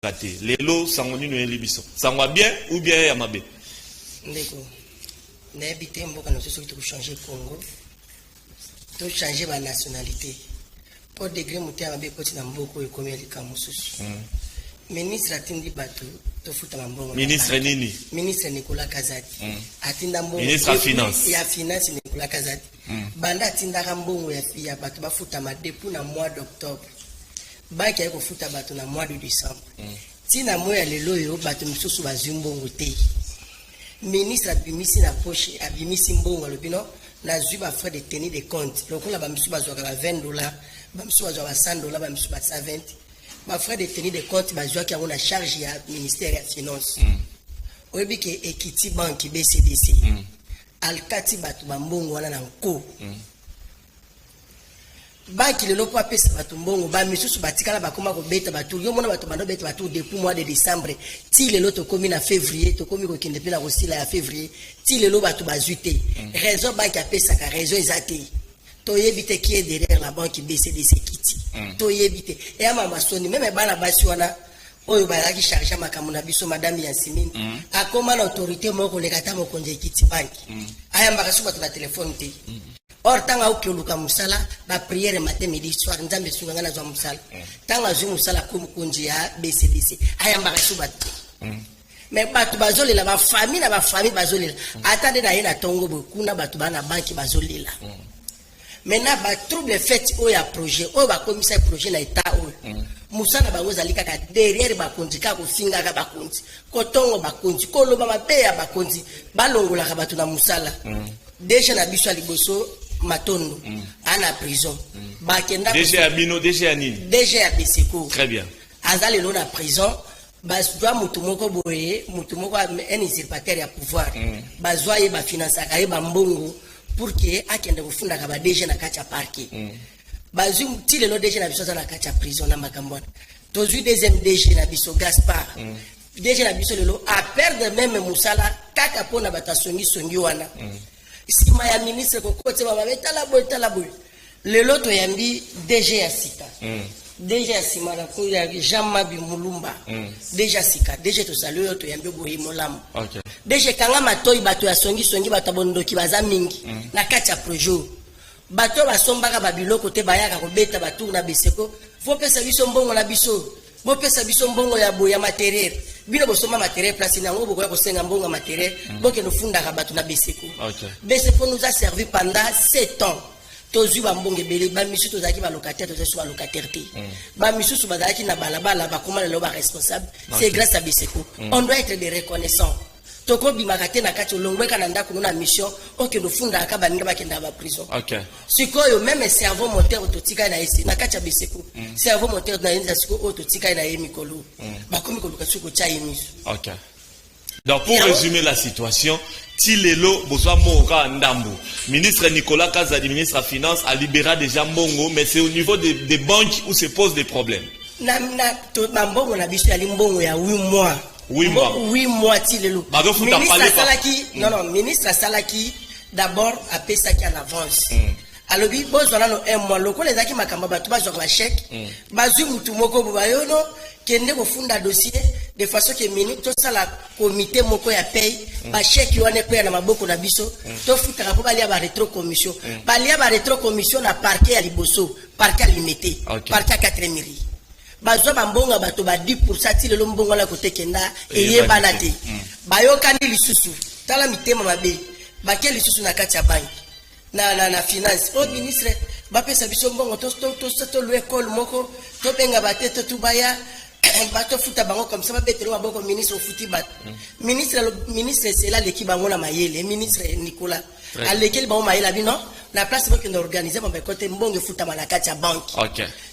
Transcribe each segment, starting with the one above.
raté. Les lots sangoni no elibiso. Sangwa bien ou bien yamabe. Ndeko. Na habité mboka no soso to changer Congo. To changer ma nationalité. Pour degré muté amabe koti na mboko ekomi likamususu. Ministre atindi bato to futa mambongo. Ministre nini? Ministre Nicolas Kazadi. Atinda mbongo. Ministre finance. Ya finance Nicolas Kazadi. Banda atinda mbongo ya bato bafuta ma depuis na mois d'octobre. Banki ya kofuta bato na mois de décembre. Tina moya lelo yo bato misusu bazumbongo te. Ministre abimisi na poche abimisi mbongo lobino na zuba frais de tenue de compte. Lokola ba misusu bazwaka ba $20, ba misusu bazwaka $100, ba misusu ba 120. Ma frais de tenue de compte bazwaka na charge ya ministère ya finance. Oyebi ke Equity Bank BCDC. Alkati bato mbongo wana na nko. Banki lelo po apesa bato mbongo ba misusu batikala bakoma ko beta bato yo mona bato bando beta bato depuis mois de décembre ti lelo to komi na février to komi ko kende pe na kosila ya février ti lelo bato bazuite raison banki apesa ka raison ezate to yebite qui est derrière la banque BCDC Equity to yebite e ama masoni même bana basi wana oyo balaki charger makambo na biso madame Yansimine akoma na autorité moko lekata mo konje Equity Bank ayamba kasuba to na téléphone te. Or tanga ukioluka musala ba prière matin midi soir nzambe sunganga na zo musala tanga zo musala ko mukonji ya BCDC ayamba kasuba mais batu bazolela ba famille na ba famille bazolela atande na yena tongo bokuna batu bana banki bazolela maintenant ba trouble fait o ya projet o ba commissaire projet na état o musala bango zalika ka derrière ba konji ka ko finga ka ba konji ko tongo ba konji ko loba mabe ya ba konji balongola ka batu na musala déjà na biso liboso Matondo ana prison bakenda déjà abino déjà nini déjà abiseko très bien azali lo na prison bazwa mutu moko boye mutu moko un usurpateur ya pouvoir bazwa ye ba finance ka ye ba mbongo pour que akende kufunda ka ba déjà na kacha parquet bazu tile lo déjà na biso na kacha prison na makambona tozu deuxième déjà na biso Gaspard déjà na biso lelo a perdre même musala kaka pona batasongi songi wana sima ya ministre kokote baba betala boy lelo to yambi DG ya sika DG ya sima na ko ya Jean-Mabi Mulumba DG sika DG to salio to yambi boy molam OK DG kanga matoyi bato ya songi bato bondoki baza mingi na kati ya projet bato basombaka babiloko te bayaka ko beta batu na beseko faut pesa biso mbongo na biso bo pesa biso mbongo ya boya matériel bino bosoma matériel place nango bokoya kosenga mbongo matériel boke no funda ka batu na beseko beseko nous a servi pendant 7 ans tozu ba mbongo bele ba misu tozaki ba locataire tozu ba locataire te ba misu bazaki na balabala ba koma le ba responsable c'est grâce à beseko on doit être des reconnaissants toko bimakate na kati olongweka na ndako na mission oke no funda ka baninga bakenda ba prison sikoyo même cerveau moteur ototika na esi na kati ya beseko cerveau moteur na inza siko ototika na yemikolo bakomi koluka siko cha yemisu. OK donc pour résumer la situation Tilelo Boswa Mora Ndambo ministre Nicolas Kazadi ministre de finance a libéré déjà mbongo mais c'est au niveau des banques où se posent des problèmes na to mbongo na biso ya limbongo ya 8 mois 8 mois tilelo ministre Salaki non ministre Salaki d'abord a payé qui en avance alobi bozwana no 1 mois lokola ezaki makamba bato bazwa ba chèque bazwi mutu moko bobayono kende kofunda dossier de façon que minute to sala comité moko ya paye ba chèque wana pe na maboko na biso to fuka ko balia ba rétro commission balia ba rétro commission na parquet ya liboso parquet limité parquet 4 mairie bazwa bambonga bato ba 10% ti lelo mbongo la kote kenda eyebana te bayokani lisusu tala mitema mabe bakeli lisusu na kati ya banki na finance au ministre ba pesa biso mbongo to lo école moko to benga bateto to baya bato futa bango comme ça ba betelo maboko ministre futi bat ministre c'est là l'équipe bango na mayele ministre Nicolas à lequel bango mayela bino na place boko na organiser ba côté mbongo futa malakati ya banque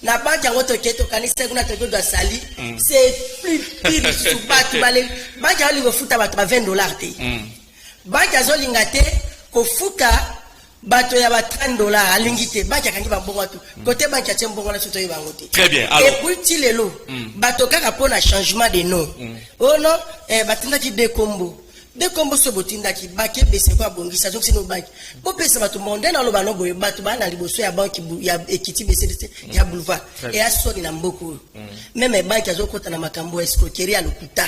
na banque yango to keto kanisa kuna to do sali c'est plus pire sous bato balé banque yango lingo futa bato ba $20 te banque azolinga te ko futa bato ya ba $30 alingite banque akangi ba mbongo tu côté banque atie mbongo na soto yibango te très bien alors et puis tilelo bato kaka pona changement de nom oh non batinda ki de combo de kombo so botinda ki bake bese kwa bongisa donc c'est no banque bo pesa batu monde na lo bano boye batu bana liboso ya banque ya Ekiti bese ya boulevard et a soni na mboko même banque azokota na makambo escroquerie à l'okuta.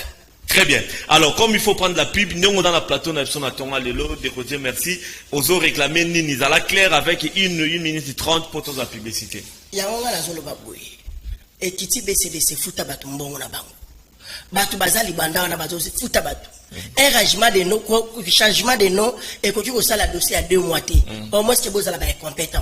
Très bien. Alors, comme il faut prendre la pub, nous on dans la plateau, nous sommes à Tonga Lelo, de merci. Oso réclamer Nini, à la claire avec 1 minute 30 pour la publicité. Yawanga la zolo baboye. Ekiti BCDC futa batu mbongo na bango. Batu bazali banda na bato futa batu. Changement de nom et que tu as la dossier à 2 mois. Au moins, c'est beau, c'est compétent.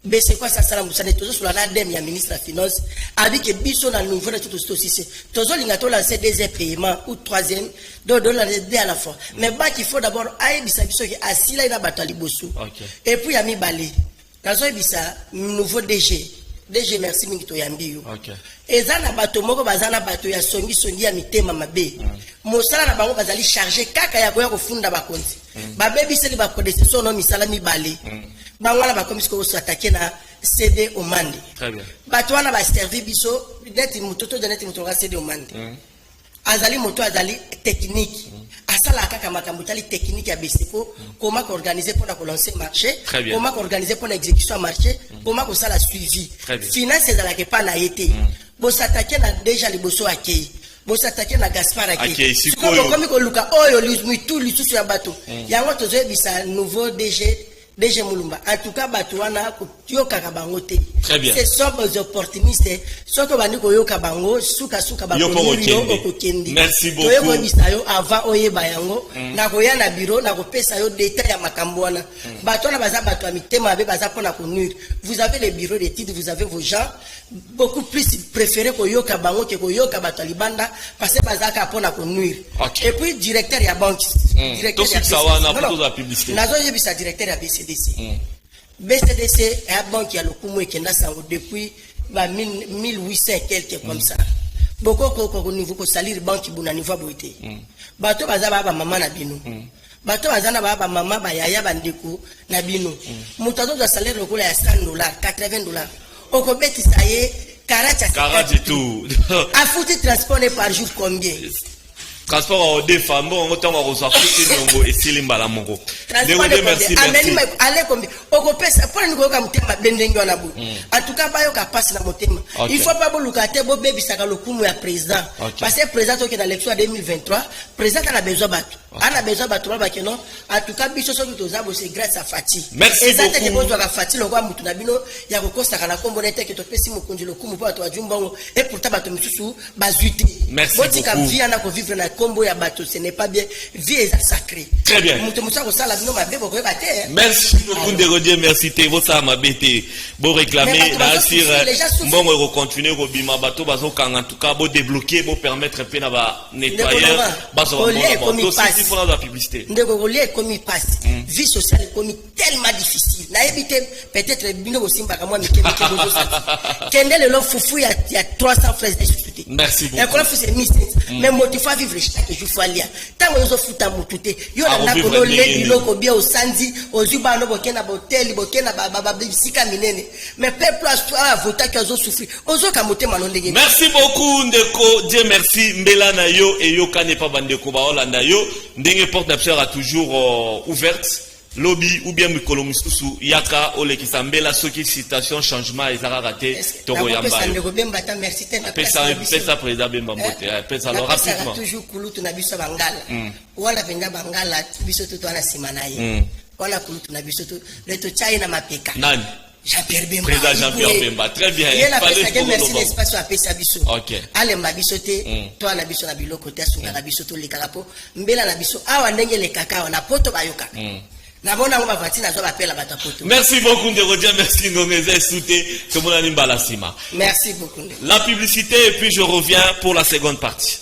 Mais c'est quoi ça, ça, ça, toujours sur la dème, il y a ministre de la Finance, avec que Bisson a nouveau de tout ceci. Toujours, il y a tout lancé des paiements ou 3e, donc deux à la fois. Mais bah, qu'il faut d'abord, aïe, bisa, qui assis là, il a battu les bossous. Et puis, il y a mis balai. Dans un bisa, nouveau DG. DG merci mingi to yambi yo. OK. Ezana bato moko bazana bato ya songi ya mitema mabe. Mosala na bango bazali charger kaka ya koya kofunda bakonzi. Babe biseli ba kodesison no misala mibale. Bango na bakomisi ko s'attaquer na CD Omandi. Très bien. Bato wana ba servir biso d'être mutoto de net mutonga CD Omandi. Azali moto azali technique. Asala kaka makambo tali technique ya Beseko, comment organiser pour la lancer marché, comment organiser pour l'exécution marché, comment ko sala suivi. Finance ezala ke pa na été. Bo s'attaquer na déjà les bosso akei. Bo s'attaquer na Gaspard akei. Comme ko luka oyo lutu lisusu ya bato. Yango tozo bisa nouveau DG Mulumba. En tout cas, Batouana, Yoka Bango. Ce sont des opportunistes. Surtout Baniko Yoka Bango, Suka Bango, merci beaucoup. Avant Oye Bayango, Nagoya na bureau, Nagopesa yo détail à Makamboana. Batouana Baza Batouami, Tema Baza Pona Konur. Vous avez les bureaux d'études, vous avez vos gens. Beaucoup plus préférés que Yoka Bango que Yoka Batoualibanda, parce que Baza Pona Konur. Et puis, directeur ya banque. Directeur ya directeur ya BCDC. BCDC est la banque qui a le coup qui depuis 1800 et quelques comme ça. Beaucoup au niveau de salir banque qui a niveau beauté. Bato bazaba maman na bino. Bato bazana baba maman ba yaya bandeko na bino. Mutazo za salaire le coût à $100, $80. Au Kobeti ça y est 40 et tout. À foutre transport par jour combien? Transport au défend, bon, autant on reçoit tout et c'est l'imbala mongo. Merci. Allez combien? Au Kopesa, pour nous comme thème bendengo na bu. En tout cas, bayoka passe na motema. Il faut pas bolukate bo baby saka lokumu ya président. Parce que président qui dans l'élection 2023, président a besoin battu. On a besoin battu ba kenon. En tout cas, biso so tout zabo c'est grâce à Fati. Merci beaucoup. Ezate ke bozo ka Fati lo kwa mutu na bino ya kokosta kana kombo nete ke to pesi mokonzi lokumu po to ajumbango et pourtant bato misusu bazuite. Merci beaucoup. Boti ka via na ko vivre na combo ya bato, ce n'est pas bien. Vie est sacrée. Très bien. Merci beaucoup de redire merci. Vous ça m'a bêté. Vous réclamer d'assir. Bon, on va continuer au bima bateau bazo quand en tout cas vous débloquer, vous permettre peu na nettoyer. Bazo il faut la publicité. Comme il passe. Vie sociale comme tellement difficile. Na éviter peut-être bino simba comme moi Kende le lo foufou il y a 300 fraises de société. Merci beaucoup. Et quand c'est mystère. Mais motifa vivre chaque jour folia. Tant on futa mutute. Yo na kono le biloko bien au sandi, au zuba no bokena botel, bokena baba bisika minene. Mais peuple a voté que zo souffrir. Ozo kamote manondege. Merci beaucoup Ndeko. Dieu merci. Mbela na yo et yo kane pa bandeko ba Holanda yo. Ndenge porte d'absurde a toujours ouverte. Lobby ou bien mikolo mususu yaka ole kisambela soki citation changement ezara raté toro yamba merci pesa président bemba mbote pesa alors rapidement toujours kulutu na biso bangala wala venda bangala biso to na simana ye wala kulutu na biso to leto chai na mapeka nani Jean-Pierre Bemba président Jean-Pierre Bemba très bien merci l'espace à pesa biso ale mbabiso te to na biso na biloko te asunga na biso to lekalapo mbela na biso awa ndenge le kakao na poto bayoka. Merci beaucoup de redire merci Ngongeze Souté que mon anime balasima. Merci beaucoup. La publicité et puis je reviens pour la seconde partie.